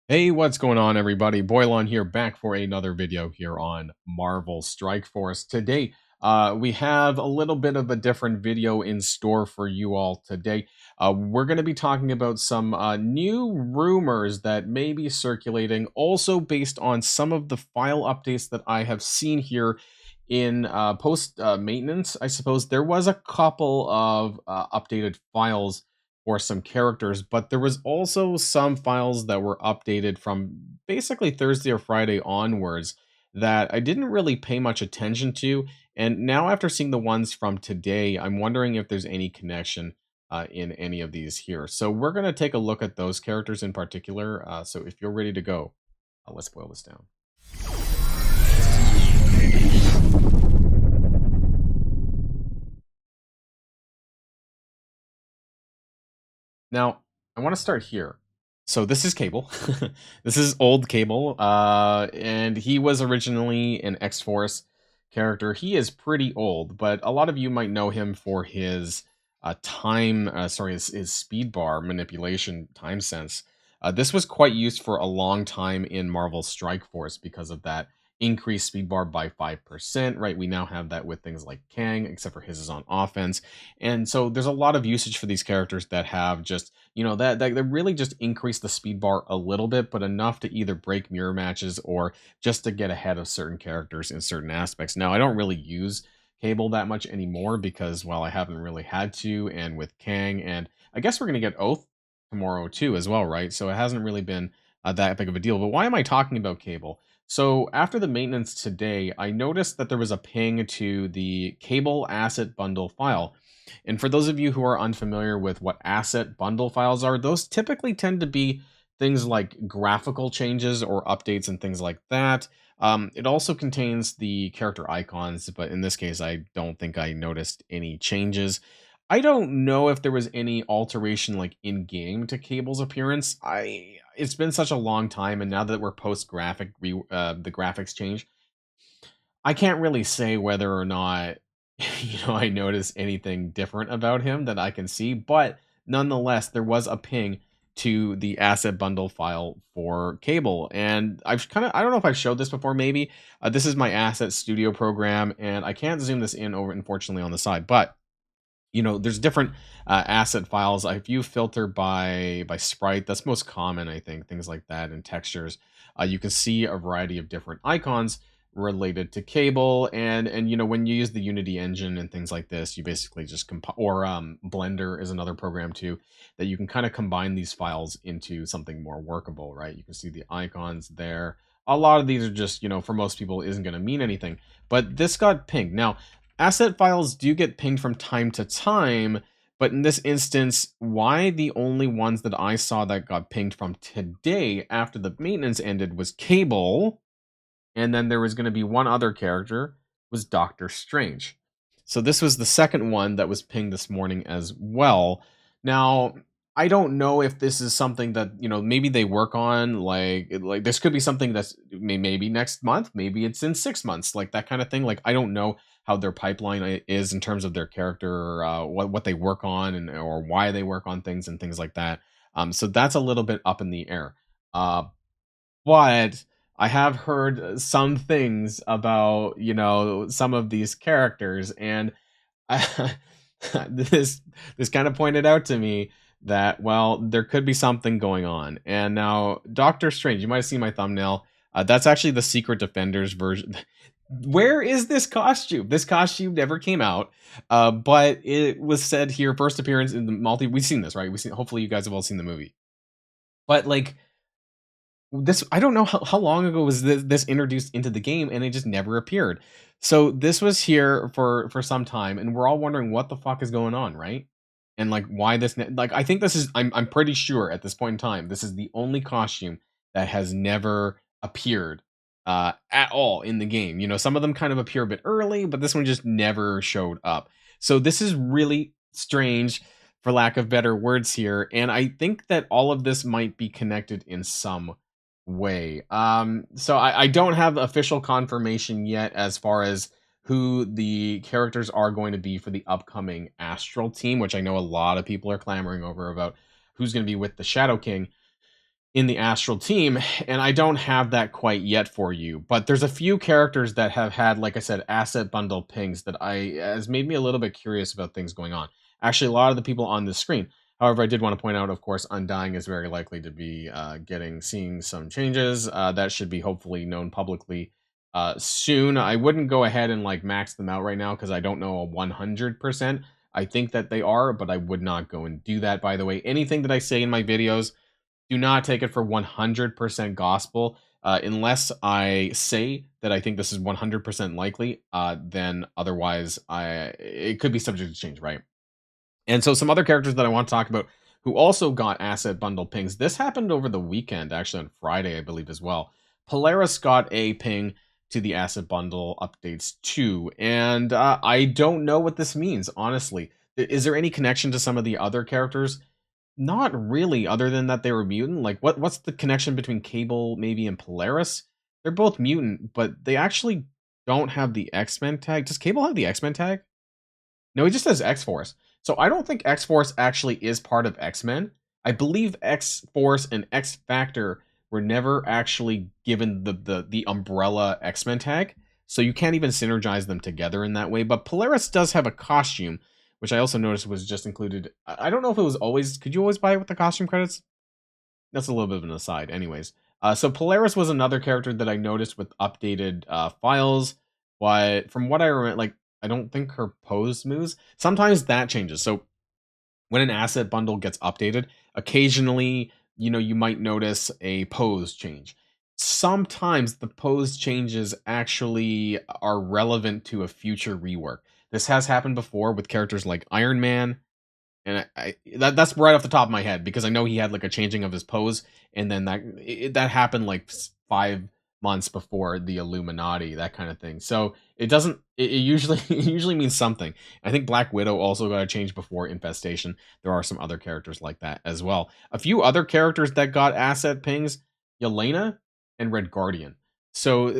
Hey, what's going on, everybody? Boilon here, back for another video here on Marvel Strike Force. Today, we have a little bit of a different video in store for you all today. We're going to be talking about some new rumors that may be circulating, also based on some of the file updates that I have seen here in post maintenance. I suppose there was a couple of updated files for some characters, but there was also some files that were updated from basically Thursday or Friday onwards that I didn't really pay much attention to. And now, after seeing the ones from today, I'm wondering if there's any connection in any of these here. So, we're going to take a look at those characters in particular. So, if you're ready to go, let's boil this down. Now, I want to start here. So this is Cable. This is old Cable, and he was originally an X-Force character. He is pretty old, but a lot of you might know him for his his speed bar manipulation time sense. This was quite used for a long time in Marvel Strike Force because of that increased speed bar by 5%, right? We now have that with things like Kang, except for his is on offense. And so there's a lot of usage for these characters that have just, that really just increase the speed bar a little bit, but enough to either break mirror matches or just to get ahead of certain characters in certain aspects. Now, I don't really use Cable that much anymore because, well, I haven't really had to, and with Kang, and I guess we're going to get Oath tomorrow too as well, right? So it hasn't really been that big of a deal. But why am I talking about Cable? So after the maintenance today, I noticed that there was a ping to the Cable asset bundle file. And for those of you who are unfamiliar with what asset bundle files are, those typically tend to be things like graphical changes or updates and things like that. It also contains the character icons, but in this case, I don't think I noticed any changes. I don't know if there was any alteration like in game to Cable's appearance. It's been such a long time, and now that we're post graphic, the graphics change. I can't really say whether or not I noticed anything different about him that I can see, but nonetheless, there was a ping to the asset bundle file for Cable, and I don't know if I've showed this before. Maybe this is my asset studio program, and I can't zoom this in over, unfortunately, on the side, but there's different asset files. If you filter by sprite, that's most common, I think, things like that, and textures, you can see a variety of different icons related to Cable. And when you use the Unity engine and things like this, you basically just Blender is another program too that you can kind of combine these files into something more workable, right? You can see the icons there. A lot of these are just, for most people isn't going to mean anything, but this got pinged. Now, asset files do get pinged from time to time, but in this instance, why the only ones that I saw that got pinged from today after the maintenance ended was Cable, and then there was going to be one other character, was Doctor Strange. So this was the second one that was pinged this morning as well. Now, I don't know if this is something that, maybe they work on, like this could be something that's maybe next month, maybe it's in 6 months, like that kind of thing. Like, I don't know how their pipeline is in terms of their character, what they work on, and or why they work on things and things like that. So that's a little bit up in the air. But I have heard some things about, some of these characters, and I, this kind of pointed out to me that, well, there could be something going on. And now Doctor Strange, you might have seen my thumbnail. That's actually the Secret Defenders version. Where is this costume? This costume never came out, but it was said here, first appearance in the multi. We've seen this, right? We've seen. Hopefully, you guys have all seen the movie. But like, this, I don't know how long ago was this introduced into the game, and it just never appeared. So this was here for some time, and we're all wondering what the fuck is going on, right? And like, why this like, I think this is, I'm pretty sure at this point in time this is the only costume that has never appeared at all in the game. Some of them kind of appear a bit early, but this one just never showed up. So this is really strange, for lack of better words here, and I think that all of this might be connected in some way. So I don't have official confirmation yet as far as who the characters are going to be for the upcoming Astral team, which I know a lot of people are clamoring over about who's going to be with the Shadow King in the Astral team, and I don't have that quite yet for you. But there's a few characters that have had, like I said, asset bundle pings that has made me a little bit curious about things going on. Actually, a lot of the people on this screen. However, I did want to point out, of course, Undying is very likely to be seeing some changes. That should be hopefully known publicly soon. I wouldn't go ahead and like max them out right now because I don't know a 100%. I think that they are, but I would not go and do that. By the way, anything that I say in my videos, do not take it for 100% gospel. Unless I say that I think this is 100% likely, then otherwise it could be subject to change, right? And so some other characters that I want to talk about who also got asset bundle pings. This happened over the weekend, actually on Friday, I believe, as well. Polaris got a ping to the asset bundle updates too, and I don't know what this means, honestly. Is there any connection to some of the other characters? Not really, other than that they were mutant. Like, what's the connection between Cable, maybe, and Polaris? They're both mutant, but they actually don't have the X-Men tag. Does Cable have the X-Men tag? No, he just has X-Force. So I don't think X-Force actually is part of X-Men. I believe X-Force and X-Factor were never actually given the umbrella X-Men tag. So you can't even synergize them together in that way. But Polaris does have a costume, which I also noticed was just included. I don't know if it was always... Could you always buy it with the costume credits? That's a little bit of an aside. Anyways. So Polaris was another character that I noticed with updated files. But from what I remember, like, I don't think her pose moves. Sometimes that changes. So when an asset bundle gets updated, occasionally, you might notice a pose change. Sometimes the pose changes actually are relevant to a future rework. This has happened before with characters like Iron Man, and that's right off the top of my head because I know he had like a changing of his pose, and then that happened like 5 months before the Illuminati, that kind of thing. So it doesn't. It usually it usually means something. I think Black Widow also got a change before Infestation. There are some other characters like that as well. A few other characters that got asset pings: Yelena and Red Guardian. So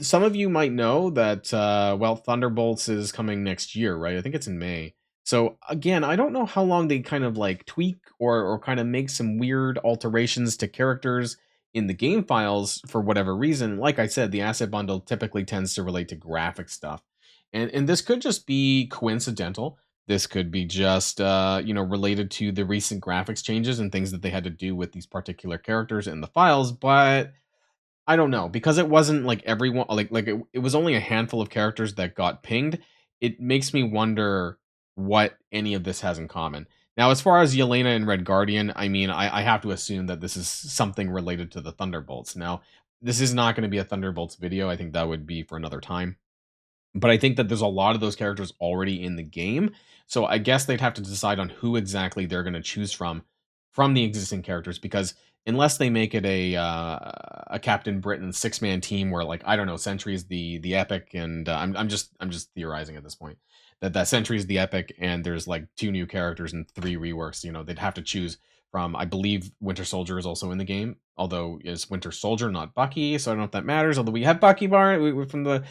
some of you might know that Thunderbolts is coming next year, right? I think it's in May. So again, I don't know how long they kind of like tweak or kind of make some weird alterations to characters in the game files for whatever reason. Like I said, the asset bundle typically tends to relate to graphic stuff. And this could just be coincidental. This could be just related to the recent graphics changes and things that they had to do with these particular characters in the files, but I don't know, because it wasn't like everyone, it was only a handful of characters that got pinged. It makes me wonder what any of this has in common. Now, as far as Yelena and Red Guardian, I mean, I have to assume that this is something related to the Thunderbolts. Now, this is not going to be a Thunderbolts video. I think that would be for another time. But I think that there's a lot of those characters already in the game. So I guess they'd have to decide on who exactly they're going to choose from the existing characters, because unless they make it a Captain Britain 6-man team where, like, I don't know, Sentry is the epic, and I'm just theorizing at this point that Sentry is the epic, and there's like 2 new characters and 3 reworks. They'd have to choose from. I believe Winter Soldier is also in the game, although it's Winter Soldier, not Bucky, so I don't know if that matters. Although we have Bucky from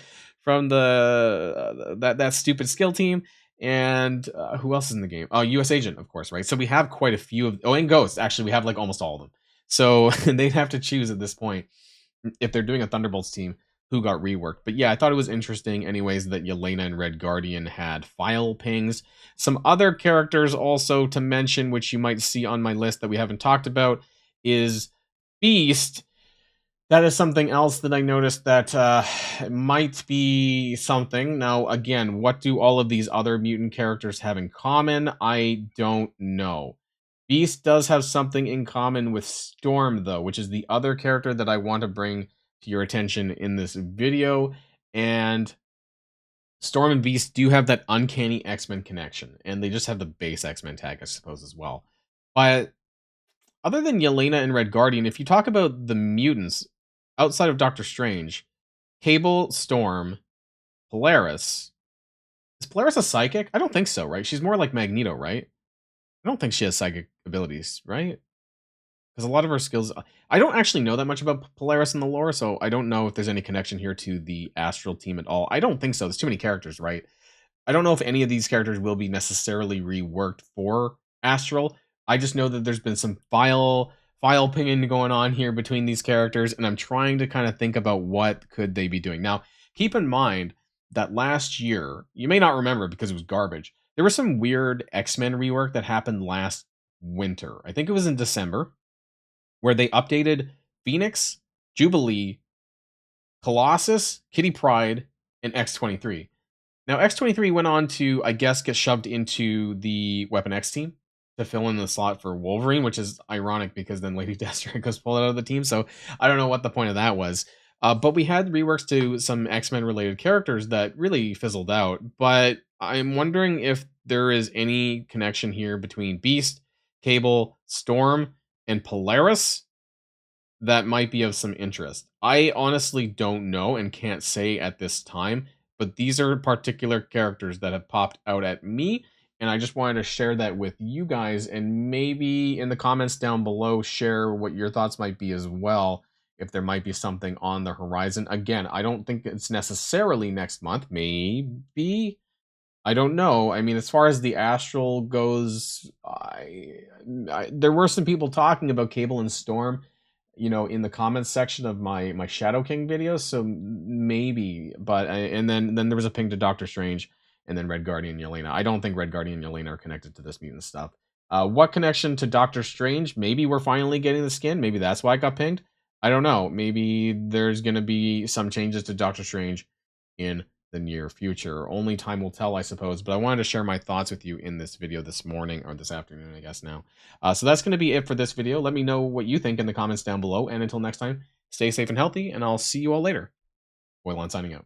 that stupid skill team. And who else is in the game? Oh, US Agent, of course, right? So we have quite a few of... Oh, and Ghost. Actually, we have like almost all of them. So they'd have to choose at this point, if they're doing a Thunderbolts team, who got reworked. But yeah, I thought it was interesting anyways that Yelena and Red Guardian had file pings. Some other characters also to mention, which you might see on my list that we haven't talked about, is Beast. That is something else that I noticed that might be something. Now, again, what do all of these other mutant characters have in common? I don't know. Beast does have something in common with Storm, though, which is the other character that I want to bring to your attention in this video. And Storm and Beast do have that uncanny X-Men connection, and they just have the base X-Men tag, I suppose, as well. But other than Yelena and Red Guardian, if you talk about the mutants, outside of Doctor Strange, Cable, Storm, Polaris. Is Polaris a psychic? I don't think so, right? She's more like Magneto, right? I don't think she has psychic abilities, right? Because a lot of her skills... I don't actually know that much about Polaris in the lore, so I don't know if there's any connection here to the Astral team at all. I don't think so. There's too many characters, right? I don't know if any of these characters will be necessarily reworked for Astral. I just know that there's been some file file pinging going on here between these characters, and I'm trying to kind of think about what could they be doing. Now, keep in mind that last year, you may not remember because it was garbage. There was some weird X-Men rework that happened last winter. I think it was in December, where they updated Phoenix, Jubilee, Colossus, Kitty Pryde, and X-23. Now, X-23 went on to, I guess, get shoved into the Weapon X team to fill in the slot for Wolverine, which is ironic because then Lady Deathstrike was pulled out of the team. So I don't know what the point of that was. But we had reworks to some X-Men related characters that really fizzled out. But I'm wondering if there is any connection here between Beast, Cable, Storm, and Polaris that might be of some interest. I honestly don't know and can't say at this time, but these are particular characters that have popped out at me, and I just wanted to share that with you guys, and maybe in the comments down below, share what your thoughts might be as well, if there might be something on the horizon. Again, I don't think it's necessarily next month. Maybe. I don't know. I mean, as far as the Astral goes, there were some people talking about Cable and Storm, in the comments section of my Shadow King videos. So maybe, but and then there was a ping to Doctor Strange, and then Red Guardian Yelena. I don't think Red Guardian Yelena are connected to this mutant stuff. What connection to Doctor Strange? Maybe we're finally getting the skin. Maybe that's why it got pinged. I don't know. Maybe there's gonna be some changes to Doctor Strange in the near future. Only time will tell, I suppose, but I wanted to share my thoughts with you in this video this morning, or this afternoon, I guess now. So that's going to be it for this video. Let me know what you think in the comments down below, and until next time, stay safe and healthy, and I'll see you all later. Boilon signing out.